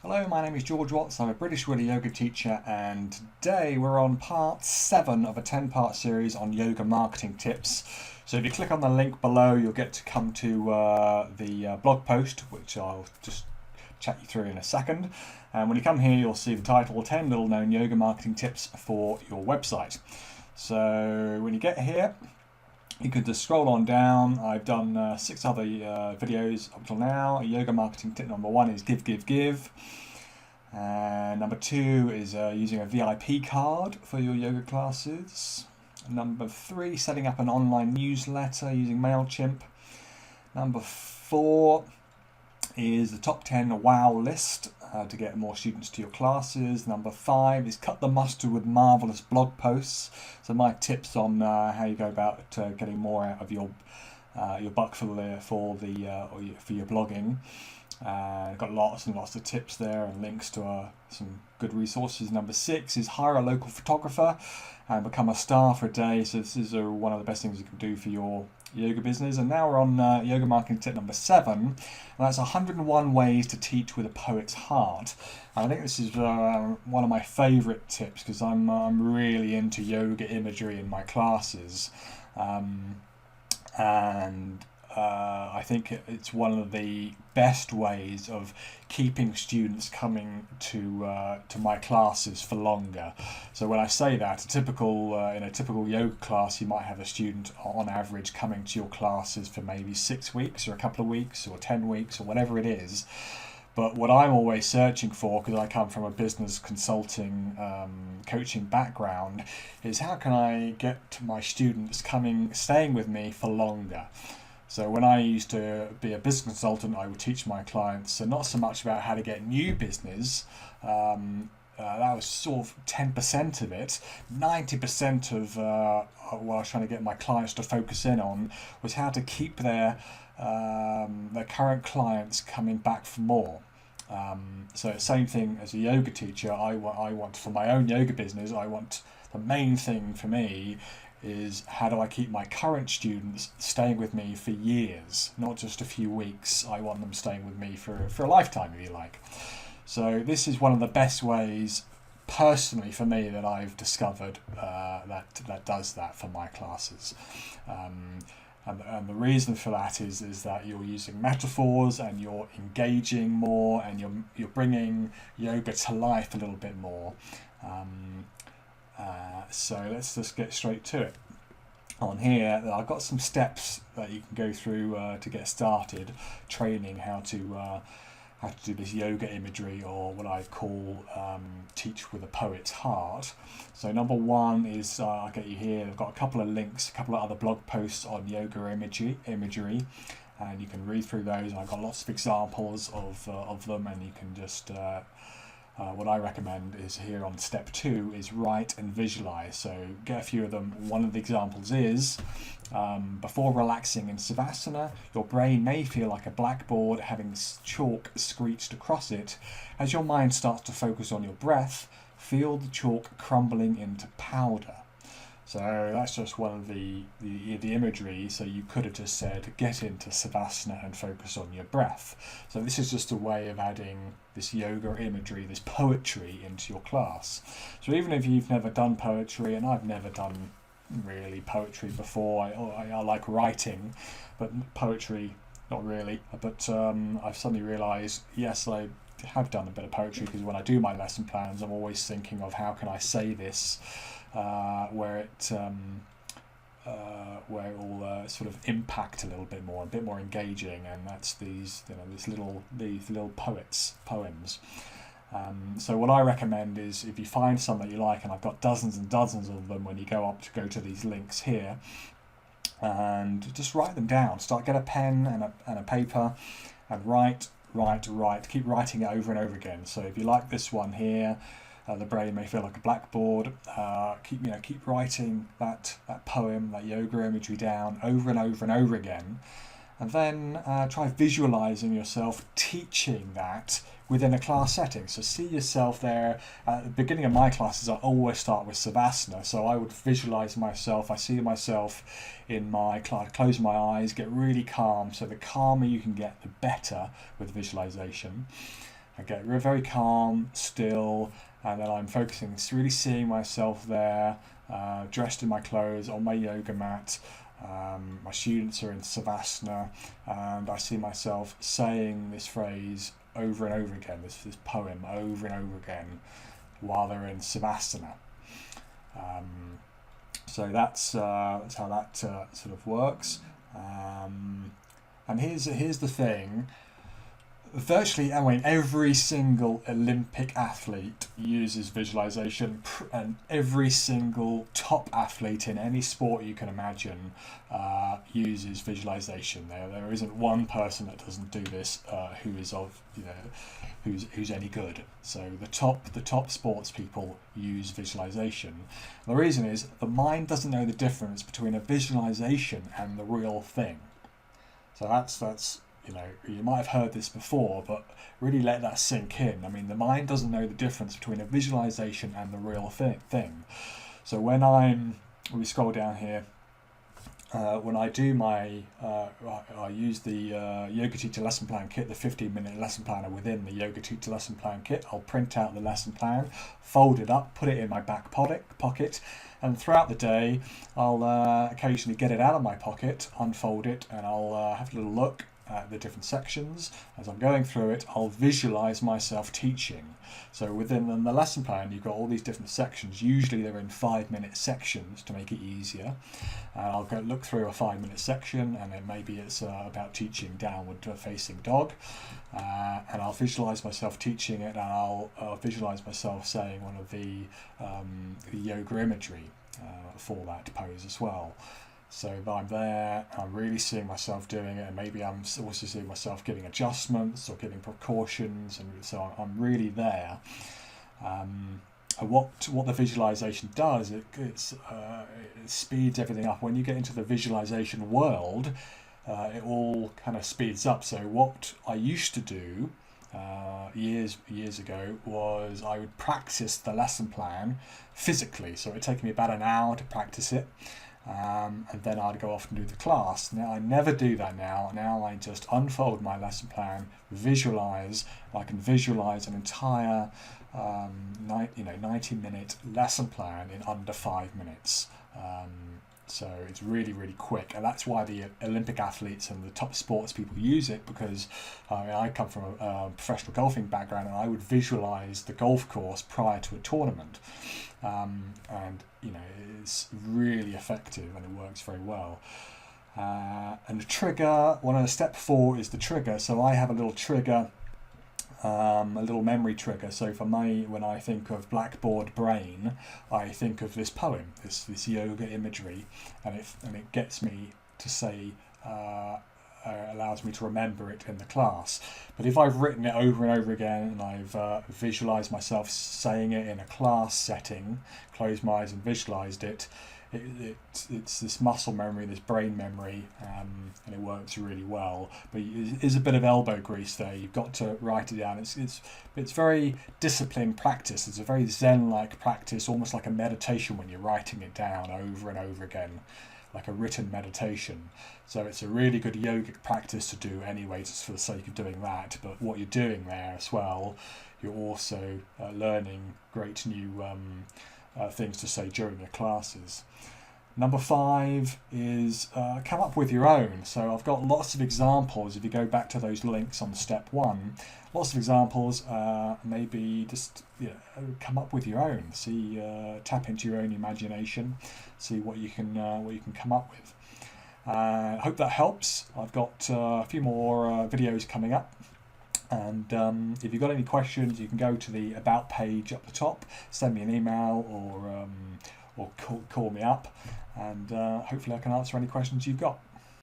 Hello, my name is George Watts. I'm a British Wheeler yoga teacher, and today we're on part 7 of a 10-part series on yoga marketing tips. So if you click on the link below, you'll get to come to the blog post, which I'll just chat you through in a second. And when you come here, you'll see the title, 10 Little Known Yoga Marketing Tips for Your Website. So when you get here, you could just scroll on down. I've done 6 other videos up till now. Yoga marketing tip number 1 is give, give, give. And number 2 is using a VIP card for your yoga classes. Number 3, setting up an online newsletter using MailChimp. Number 4 is the top 10 wow list to get more students to your classes. Number 5 is cut the mustard with marvelous blog posts. So my tips on how you go about getting more out of your buck for your blogging. I've got lots and lots of tips there and links to some good resources. Number 6 is hire a local photographer and become a star for a day. So this is one of the best things you can do for your yoga business. And now we're on yoga marketing tip number 7, and that's 101 ways to teach with a poet's heart. And I think this is one of my favorite tips because I'm really into yoga imagery in my classes, and I think it's one of the best ways of keeping students coming to my classes for longer. So when I say that, in a typical yoga class, you might have a student on average coming to your classes for maybe 6 weeks or a couple of weeks or 10 weeks or whatever it is. But what I'm always searching for, because I come from a business consulting coaching background, is how can I get my students staying with me for longer? So when I used to be a business consultant, I would teach my clients not so much about how to get new business. That was sort of 10% of it. 90% of what I was trying to get my clients to focus in on was how to keep their current clients coming back for more. So same thing as a yoga teacher. I want for my own yoga business. The main thing for me is how do I keep my current students staying with me for years, not just a few weeks. I want them staying with me for a lifetime, if you like. So this is one of the best ways, personally for me, that I've discovered that does that for my classes. And the reason for that is that you're using metaphors and you're engaging more and you're bringing yoga to life a little bit more. So let's just get straight to it. On here, I've got some steps that you can go through to get started training how to do this yoga imagery, or what I call teach with a poet's heart. So number 1 is I'll get you here. I've got a couple of links, a couple of other blog posts on yoga imagery, and you can read through those. And I've got lots of examples of them, and you can just what I recommend is here on step 2 is write and visualize. So get a few of them. One of the examples is before relaxing in Savasana, your brain may feel like a blackboard having chalk screeched across it. As your mind starts to focus on your breath, feel the chalk crumbling into powder. So that's just one of the imagery. So you could have just said, get into Savasana and focus on your breath. So this is just a way of adding this yoga imagery, this poetry into your class. So even if you've never done poetry, and I've never done really poetry before, I like writing, but poetry, not really. But I've suddenly realised, yes, I have done a bit of poetry, because when I do my lesson plans, I'm always thinking of how can I say this where it will sort of impact a little bit more, a bit more engaging, and that's these little poems. So what I recommend is, if you find some that you like, and I've got dozens and dozens of them, when you go to these links here, and just write them down. Get a pen and a paper, and write. Keep writing it over and over again. So if you like this one here, the brain may feel like a blackboard. Keep writing that poem, that yoga imagery down over and over and over again, and then try visualizing yourself teaching that within a class setting. So see yourself there. At the beginning of my classes, I always start with Savasana, so I would visualize myself. I see myself in my class, close my eyes, get really calm. So the calmer you can get, the better with visualization. I get very calm, still, and then I'm focusing, really seeing myself there, dressed in my clothes, on my yoga mat. My students are in Savasana, and I see myself saying this phrase over and over again, this poem over and over again, while they're in Savasana. So that's how that sort of works. And here's the thing. Virtually, I mean, every single Olympic athlete uses visualization, and every single top athlete in any sport you can imagine uses visualization. There isn't one person that doesn't do this who is who's any good. So the top sports people use visualization. The reason is the mind doesn't know the difference between a visualization and the real thing. So that's you might have heard this before, but really let that sink in. I mean, the mind doesn't know the difference between a visualization and the real thing. So when we scroll down here, when I do I use the Yoga Teacher Lesson Plan Kit, the 15-minute lesson planner within the Yoga Teacher Lesson Plan Kit. I'll print out the lesson plan, fold it up, put it in my back pocket, and throughout the day, I'll occasionally get it out of my pocket, unfold it, and I'll have a little look at the different sections. As I'm going through it, I'll visualize myself teaching. So within the lesson plan, you've got all these different sections. Usually they're in 5-minute sections to make it easier. And I'll go look through a 5-minute section, and then maybe it's about teaching downward facing dog. And I'll visualize myself teaching it, and I'll visualize myself saying one of the yoga imagery for that pose as well. So I'm there, I'm really seeing myself doing it, and maybe I'm also seeing myself giving adjustments or giving precautions, and so I'm really there. What the visualization does, it speeds everything up. When you get into the visualization world, it all kind of speeds up. So what I used to do years ago was I would practice the lesson plan physically. So it would take me about an hour to practice it. And then I'd go off and do the class. Now I never do that now. Now I just unfold my lesson plan, visualize. I can visualize an entire 90-minute lesson plan in under 5 minutes. So it's really, really quick, and that's why the Olympic athletes and the top sports people use it, because I come from a professional golfing background, and I would visualize the golf course prior to a tournament. And it's really effective, and it works very well. And the trigger, step 4 is the trigger. So I have a little trigger, a little memory trigger. So for me, when I think of Blackboard Brain, I think of this poem, this yoga imagery, and it gets me to say, allows me to remember it in the class. But if I've written it over and over again, and I've visualized myself saying it in a class setting, closed my eyes and visualized it, it's this muscle memory, this brain memory, and it works really well. But it is a bit of elbow grease there. You've got to write it down. It's very disciplined practice. It's a very Zen-like practice, almost like a meditation when you're writing it down over and over again, like a written meditation. So it's a really good yogic practice to do anyway, just for the sake of doing that. But what you're doing there as well, you're also learning great new things to say during your classes. Number 5 is come up with your own. So I've got lots of examples. If you go back to those links on step 1, lots of examples. Maybe just come up with your own. See, tap into your own imagination. See what you can come up with. I hope that helps. I've got a few more videos coming up. And if you've got any questions, you can go to the About page up the top, send me an email, or call me up, and hopefully I can answer any questions you've got.